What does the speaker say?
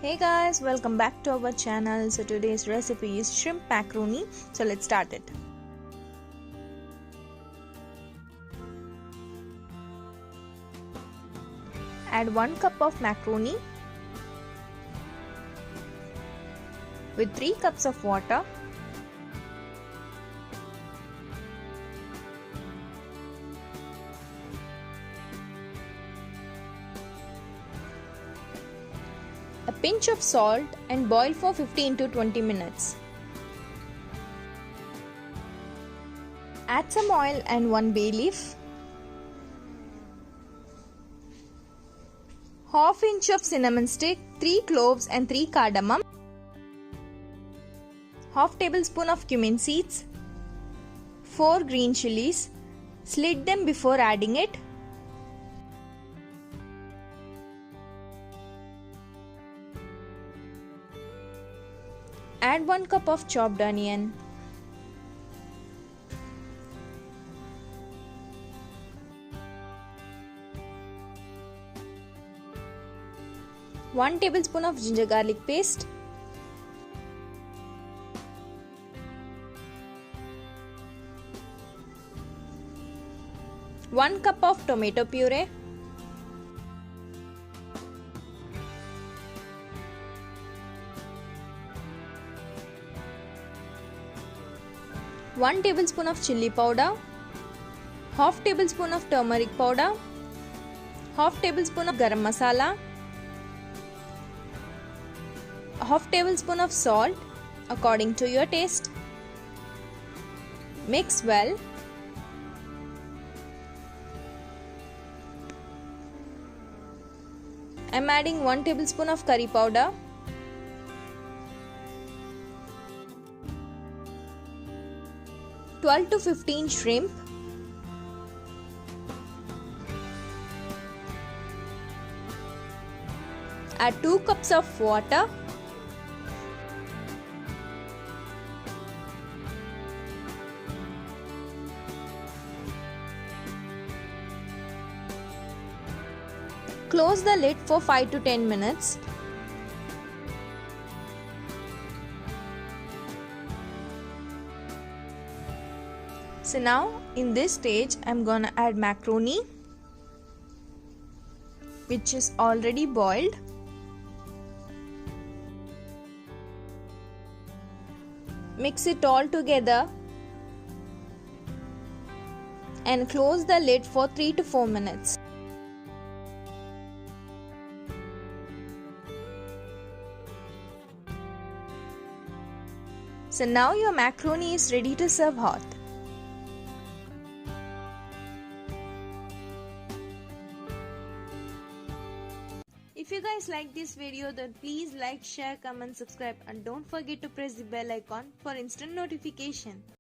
Hey guys, welcome back to our channel. So today's recipe is shrimp macaroni. So let's start it. Add 1 cup of macaroni with 3 cups of water. A pinch of salt and boil for 15 to 20 minutes. Add some oil and 1 bay leaf. Half inch of cinnamon stick, 3 cloves and 3 cardamom. Half tablespoon of cumin seeds. 4 green chilies. Slit them before adding it. Add 1 cup of chopped onion. One tablespoon of ginger garlic paste. One cup of tomato puree. One tablespoon of chili powder, half tablespoon of turmeric powder, half tablespoon of garam masala, half tablespoon of salt according to your taste. Mix well. I am adding 1 tablespoon of curry powder. (12 to 15 shrimp). Add 2 cups of water. Close the lid for 5 to 10 minutes. So now in this stage I'm gonna add macaroni, which is already boiled. Mix it all together and close the lid for 3 to 4 minutes. So now your macaroni is ready to serve hot. If you guys like this video, then please like, share, comment, subscribe and don't forget to press the bell icon for instant notification.